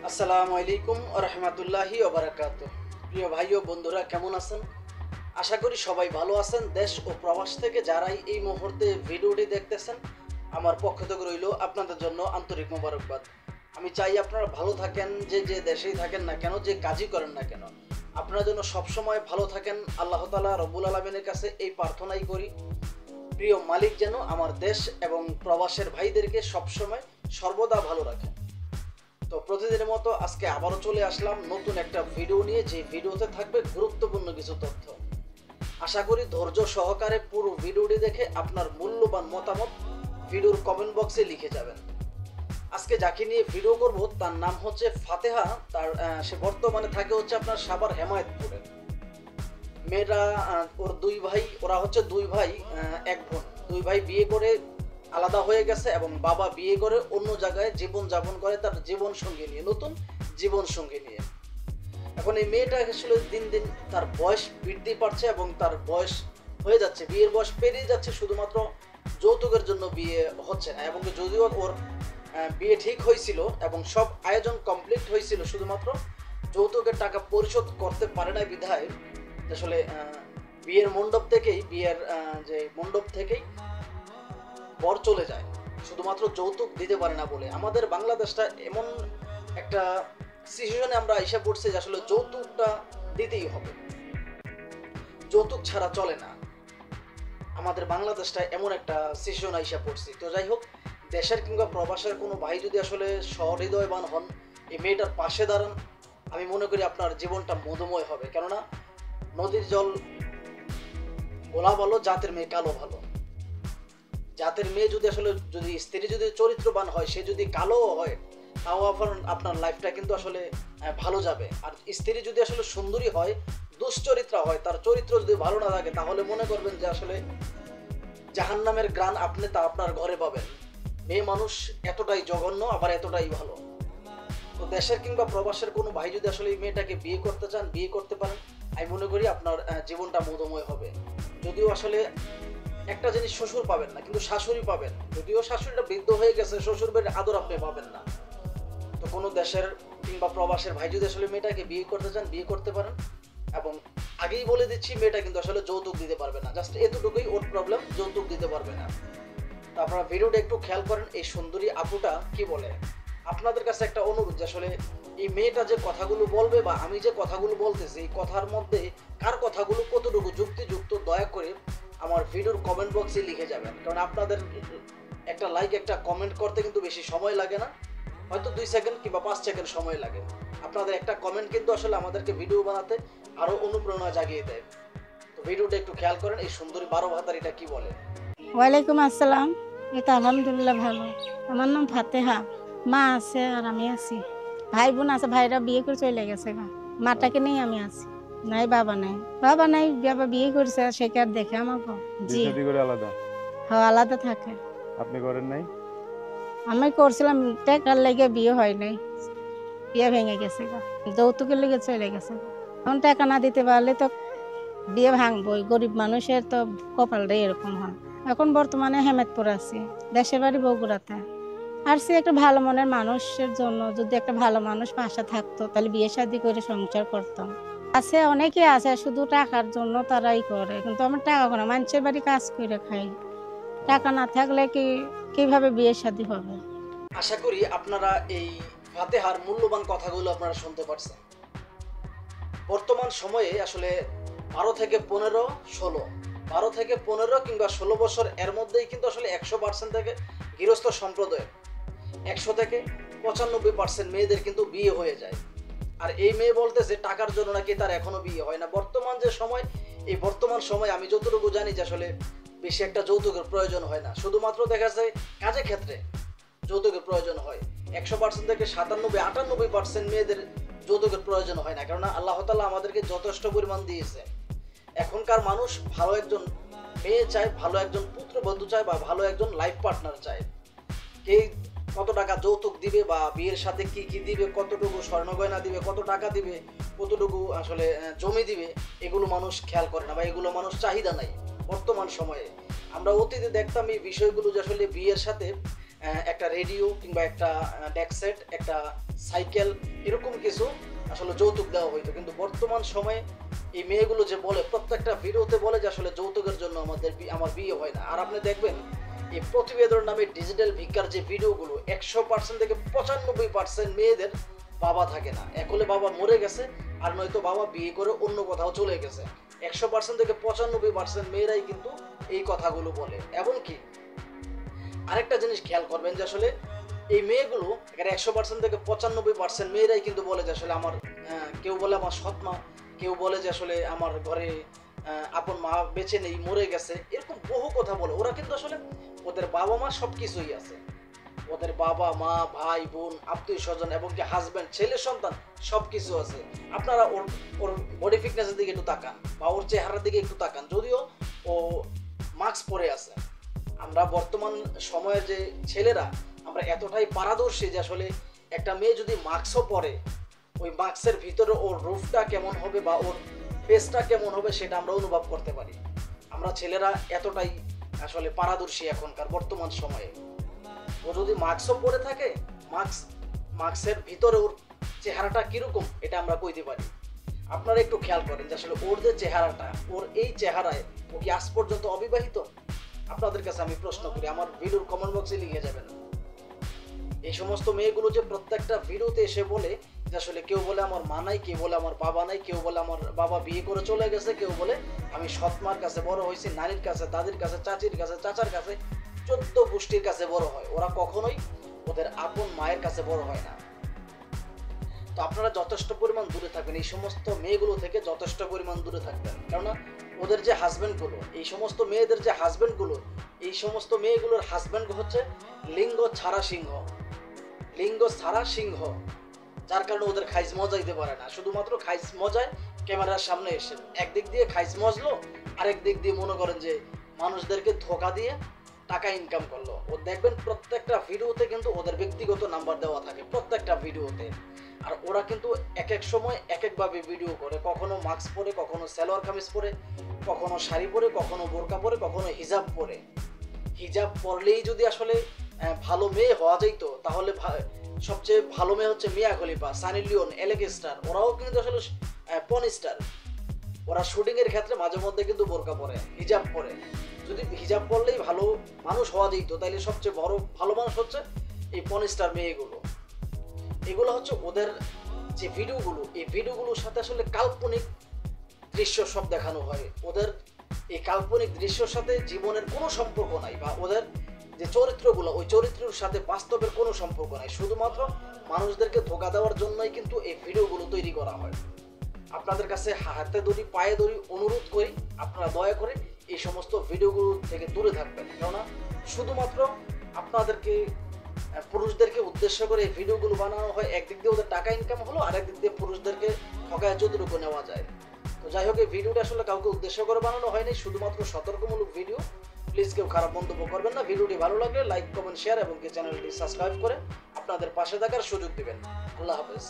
আসসালামু আলাইকুম ওয়া রাহমাতুল্লাহি ওয়া বারাকাতুহু। প্রিয় ভাই ও বন্ধুরা, কেমন আছেন? আশা করি সবাই ভালো আছেন। দেশ ও প্রবাস থেকে যারাই এই মুহূর্তে ভিডিওটি দেখতেছেন, আমার পক্ষ থেকে রইল আপনাদের জন্য আন্তরিক মোবারকবাদ। আমি চাই আপনারা ভালো থাকেন, যে দেশেই থাকেন না কেন, যে কাজই করেন না কেন, আপনারা যেন সবসময় ভালো থাকেন। আল্লাহ তাআলা রব্বুল আলামিনের কাছে এই প্রার্থনাই করি, প্রিয় মালিক যেন আমার দেশ এবং প্রবাসের ভাইদেরকে সবসময় সর্বদা ভালো রাখেন। তো প্রতিদিনের মতো আজকে আবারও চলে আসলাম নতুন একটা ভিডিও নিয়ে, যে ভিডিওতে থাকবে গুরুত্বপূর্ণ কিছু তথ্য। আশা করি ধৈর্য সহকারে পুরো ভিডিওটি দেখে আপনার মূল্যবান মতামত ভিডিওর কমেন্ট বক্সে লিখে যাবেন। আজকে যাকে নিয়ে ভিডিও করব তার নাম হচ্ছে ফাতেহা। সে বর্তমানে থাকে হচ্ছে আপনার সাভার হেমায়েতপুরে। মেয়েরা ওর দুই ভাই, ওরা হচ্ছে দুই ভাই এক বোন। দুই ভাই বিয়ে করে আলাদা হয়ে গেছে এবং বাবা বিয়ে করে অন্য জায়গায় জীবন যাপন করে তার জীবন সঙ্গী নিয়ে, নতুন জীবন সঙ্গী নিয়ে। এখন এই মেয়েটা আসলে দিন দিন তার বয়স বৃদ্ধি পাচ্ছে এবং তার বয়স হয়ে যাচ্ছে, বিয়ের বয়স পেরিয়ে যাচ্ছে, শুধুমাত্র যৌতুকের জন্য বিয়ে হচ্ছে না। এবং যদিও ওর বিয়ে ঠিক হয়েছিল এবং সব আয়োজন কমপ্লিট হয়েছিল, শুধুমাত্র যৌতুকের টাকা পরিশোধ করতে পারে না বিধায় আসলে বিয়ের মণ্ডপ থেকেই যে মণ্ডপ থেকেই বর চলে যায়, শুধুমাত্র যৌতুক দিতে পারে না বলে। আমাদের বাংলাদেশটা এমন একটা সিচুয়েশনে আমরা এসে পড়ছি যে আসলে যৌতুকটা দিতেই হবে, যৌতুক ছাড়া চলে না। আমাদের বাংলাদেশটা এমন একটা সিচুয়েশনে এসে পড়ছি। তো যাই হোক, দেশের কিংবা প্রবাসের কোনো ভাই যদি আসলে সহৃদয়বান হন, এই মেয়েটার পাশে দাঁড়ান, আমি মনে করি আপনার জীবনটা মধুময় হবে। কেননা নদীর জল গোলা ভালো, জাতের মেয়ে কালো ভালো। জাতের মেয়ে যদি আসলে স্ত্রী যদি চরিত্রবান হয়, সে যদি কালো হয়, তাও আপনার লাইফটা কিন্তু আসলে ভালো যাবে। আর স্ত্রী যদি আসলে সুন্দরী হয়, দুশ্চরিত্রা হয়, তার চরিত্র যদি ভালো না থাকে, তাহলে মনে করবেন যে আসলে জাহান্নামের গ্রাণ আপনি তা আপনার ঘরে পাবেন। মেয়ে মানুষ এতটাই জঘন্য, আবার এতটাই ভালো। তো দেশের কিংবা প্রবাসের কোনো ভাই যদি আসলে এই মেয়েটাকে বিয়ে করতে চান, বিয়ে করতে পারেন। আমি মনে করি আপনার জীবনটা মধুময় হবে। যদিও আসলে একটা জিনিস শ্বশুর পাবেন না, কিন্তু শাশুড়ি পাবেন। যদিও শাশুড়িটা বৃদ্ধ হয়ে গেছে, শ্বশুর বাড়ির আদর আপনি পাবেন না। তো কোনো দেশের কিংবা প্রবাসের ভাই যদি আসলে মেয়েটাকে বিয়ে করতে চান, বিয়ে করতে পারেন। এবং আগেই বলে দিচ্ছি, মেয়েটা কিন্তু আসলে যৌতুক দিতে পারবে না। জাস্ট এতটুকুই ওর প্রবলেম, যৌতুক দিতে পারবে না। তো আপনারা ভিডিওটা একটু খেয়াল করেন, এই সুন্দরী আপুটা কি বলে। আপনাদের কাছে একটা অনুরোধ, যে আসলে এই মেয়েটা যে কথাগুলো বলবে বা আমি যে কথাগুলো বলতেছি, এই কথার মধ্যে কার কথাগুলো কতটুকু যুক্তিযুক্ত, দয়া করে আমার ভিডিওর কমেন্ট বক্সে লিখে যাবেন। কারণ আপনাদের একটা লাইক, একটা কমেন্ট করতে কিন্তু বেশি সময় লাগে না, হয়তো 2 সেকেন্ড কিংবা 5 সেকেন্ড সময় লাগে। আপনাদের একটা কমেন্ট কিন্তু আসলে আমাদেরকে ভিডিও বানাতে আরো অনুপ্রেরণা জাগিয়ে দেয়। তো ভিডিওটা একটু খেয়াল করেন, এই সুন্দরী 12 ভাতারিটা কি বলে। ওয়ালাইকুম আসসালাম। এটা আলহামদুলিল্লাহ ভালো। আমার নাম ফাতেহা। মা আছে আর আমি আছি। ভাই বোন আছে, ভাইরা বিয়ে করে চলে গেছে। মাটাকে নেই আমি আছি। নাই বাবা নাই, বাবা নাই, বাবা বিয়ে করছে, সে কি আর দেখে আমাকে? জি, বিয়ে করে আলাদা। হ্যাঁ, আলাদা থাকে। আপনি করেন নাই? আমি করছিলাম, টাকার লেগে বিয়ে হয় নাই, বিয়ে ভেঙে গেছে, যৌতুকের লেগে চলে গেছে। এখন টাকা না দিতে পারলে তো বিয়ে ভাঙবই। গরিব মানুষের তো কপালটাই এরকম হয়। এখন বর্তমানে হেমেতপুর আছি, দেশের বাড়ি বগুড়াতে। আর সে একটা ভালো মনের মানুষের জন্য, যদি একটা ভালো মানুষ পাশে থাকতো, তাহলে বিয়ে শাদী করে সংসার করতাম। আছে, অনেকে আছে শুধু টাকার জন্য তারাই করে, কিন্তু আমার টাকা কোনো, মানুষের বাড়ি কাজ করে খাই। টাকা না থাকলে কিভাবে বিয়ে শাদী হবে? আশা করি আপনারা এই ফাতেহার মূল্যবান কথাগুলো আপনারা শুনতে পারছেন। বর্তমান সময়ে আসলে 12 থেকে 15, 16, 12 থেকে 15 কিংবা 16 বছর, এর মধ্যেই কিন্তু আসলে 100% থেকে গৃহস্থ সম্প্রদায় 100 থেকে 95% মেয়েদের কিন্তু বিয়ে হয়ে যায়। আর এই মেয়ে বলতেছে টাকার জন্য নাকি তার এখনো বিয়ে হয় না। বর্তমান যে সময়, এই বর্তমান সময় আমি যতটুকু জানি যে আসলে বেশি একটা যৌতুকের প্রয়োজন হয় না। শুধুমাত্র দেখা যায় কাজের ক্ষেত্রে যৌতুকের প্রয়োজন হয়। 100% থেকে 97-98% মেয়েদের যৌতুকের প্রয়োজন হয় না, কেননা আল্লাহ তাআলা আমাদেরকে যথেষ্ট পরিমাণ দিয়েছে। এখনকার মানুষ ভালো একজন মেয়ে চায়, ভালো একজন পুত্রবধূ চায়, বা ভালো একজন লাইফ পার্টনার চায়। কে কত টাকা যৌতুক দিবে, বা বিয়ের সাথে কি কি দিবে, কতটুকু স্বর্ণ গয়না দিবে, কত টাকা দিবে, কতটুকু আসলে জমি দিবে, এগুলো মানুষ খেয়াল করে না, বা এগুলো মানুষ চাহিদা নাই বর্তমান সময়ে। আমরা অতীতে দেখতাম এই বিষয়গুলো, যে আসলে বিয়ের সাথে একটা রেডিও কিংবা একটা ডেক সেট, একটা সাইকেল, এরকম কিছু আসলে যৌতুক দেওয়া হইতো। কিন্তু বর্তমান সময়ে এই মেয়েগুলো যে বলে, প্রত্যেকটা ভিডিওতে বলে যে আসলে যৌতুকের জন্য আমার বিয়ে হয় না। আর আপনি দেখবেন এই প্রতিবেদন নামে ডিজিটাল ভিক্ষার যে ভিডিওগুলো, 100% থেকে 95% মেয়েদের বাবা থাকে না। এক হলে বাবা মরে গেছে, আর নয়তো বাবা বিয়ে করে অন্য কোথাও চলে গেছে। 100% থেকে 95% মেয়েরাই কিন্তু এই কথাগুলো বলে। এমনকি আরেকটা জিনিস খেয়াল করবেন যে আসলে এই মেয়েগুলো এখানে 100% থেকে 95% মেয়েরাই কিন্তু বলে যে আসলে আমার কেউ বলে আমার সৎ মা, কেউ বলে যে আসলে আমার ঘরে আপন মা বেঁচে নেই, মরে গেছে, এরকম বহু কথা বলে। ওরা কিন্তু আসলে ওদের বাবা মা সব কিছুই আছে, ওদের বাবা মা ভাই বোন আত্মীয় স্বজন এবং কি হাজব্যান্ড ছেলে সন্তান সব কিছু আছে। আপনারা ওর বডি ফিটনেসের দিকে একটু তাকান বা ওর চেহারার দিকে একটু তাকান, যদিও ও মাস্ক পরে আছে। আমরা বর্তমান সময়ের যে ছেলেরা আমরা এতটাই পারদর্শী যে আসলে একটা মেয়ে যদি মাস্কও পরে, ওই মাস্কের ভিতরে ওর রূপটা কেমন হবে বা ওর ফেসটা কেমন হবে সেটা আমরা অনুভব করতে পারি। আমরা ছেলেরা এতটাই আসলে পারদর্শী এখনকার বর্তমান সময়ে। ও যদি মাস্কও পরে থাকে, মাস্কের ভিতরে ওর চেহারাটা কিরকম এটা আমরা কইতে পারি। আপনারা একটু খেয়াল করেন যে আসলে ওর যে চেহারাটা, ওর এই চেহারায় ও কি আজ পর্যন্ত অবিবাহিত? আপনাদের কাছে আমি প্রশ্ন করি, আমার ভিডিওর কমেন্ট বক্সে লিখে যাবেন। এই সমস্ত মেয়েগুলো যে প্রত্যেকটা ভিডিওতে এসে বলে যে আসলে কেউ বলে আমার মা নাই, কেউ বলে আমার বাবা নাই, কেউ বলে আমার বাবা বিয়ে করে চলে গেছে, কেউ বলে আমি সৎ মার কাছে বড় হয়েছি, নানির কাছে, দাদির কাছে, চাচির কাছে, চাচার কাছে, 14 গোষ্ঠীর কাছে বড় হয়। ওরা কখনোই ওদের আপন মায়ের কাছে বড় হয় না। তো আপনারা যথেষ্ট পরিমাণ দূরে থাকবেন, এই সমস্ত মেয়েগুলো থেকে যথেষ্ট পরিমাণ দূরে থাকবেন। কেননা ওদের যে হাজব্যান্ডগুলো, এই সমস্ত মেয়েদের যে হাজব্যান্ডগুলো, এই সমস্ত মেয়েগুলোর হাজব্যান্ড হচ্ছে লিঙ্গ ছাড়া সিংহ, লিঙ্গ ছাড়া সিংহ, যার কারণে ওদের খাইজ মজাইতে পারে না। শুধুমাত্র খাইজ মজায় ক্যামেরার সামনে এসে একদিক দিয়ে খাইজ মজলো, আরেক দিক দিয়ে মনে করেন যে মানুষদেরকে ধোকা দিয়ে টাকা ইনকাম করলো। ও দেখবেন প্রত্যেকটা ভিডিওতে কিন্তু ওদের ব্যক্তিগত নাম্বার দেওয়া থাকে, প্রত্যেকটা ভিডিওতে। আর ওরা কিন্তু এক এক সময় এক একভাবে ভিডিও করে, কখনো মাস্ক পরে, কখনো সালোয়ার কামিজ পরে, কখনো শাড়ি পরে, কখনো বোরকা পরে, কখনো হিজাব পরে। হিজাব পরলেই যদি আসলে ভালো মেয়ে হওয়া যেত, তাহলে সবচেয়ে ভালো মেয়ে হচ্ছে মিয়া খলিফা, সানি লিওন, এলেক স্টার। ওরাও কিন্তু আসলে পন স্টার। ওরা শুটিং এর ক্ষেত্রে মাঝে মধ্যে কিন্তু বোরকা পরে, হিজাব পরে। যদি হিজাব পরলেই ভালো মানুষ হওয়া যেত, তাইলে সবচেয়ে বড় ভালো মানুষ হচ্ছে এই পন স্টার মেয়েগুলো। এগুলো হচ্ছে ওদের যে ভিডিওগুলো, এই ভিডিওগুলোর সাথে আসলে কাল্পনিক দৃশ্য সব দেখানো হয়। ওদের এই কাল্পনিক দৃশ্যের সাথে জীবনের কোনো সম্পর্ক নাই, বা ওদের যে চরিত্রগুলো, ওই চরিত্রের সাথে বাস্তবের কোনো সম্পর্ক নাই। শুধুমাত্র মানুষদেরকে ধোঁকা দেওয়ার জন্যই কিন্তু এই ভিডিওগুলো তৈরি করা হয়। আপনাদের কাছে হাতে ধরি পায়ে ধরি অনুরোধ করি, আপনারা দয়া করে এই সমস্ত ভিডিওগুলো থেকে দূরে থাকবেন। কেননা শুধুমাত্র আপনাদেরকে পুরুষদেরকে উদ্দেশ্য করে এই ভিডিওগুলো বানানো হয়। একদিক দিয়ে ওদের টাকা ইনকাম হলো, আর একদিক দিয়ে পুরুষদেরকে ঠকায় যতটুকু নেওয়া যায়। তো যাই হোক, এই ভিডিওটা আসলে কাউকে উদ্দেশ্য করে বানানো হয়নি, শুধুমাত্র সতর্কমূলক ভিডিও। প্লিজ কেউ খারাপ মন্তব্য করবেন না। ভিডিওটি ভালো লাগলে লাইক কমেন্ট শেয়ার এবং চ্যানেলটি সাবস্ক্রাইব করে আপনাদের পাশে থাকার সুযোগ দিবেন। আল্লাহ হাফেজ।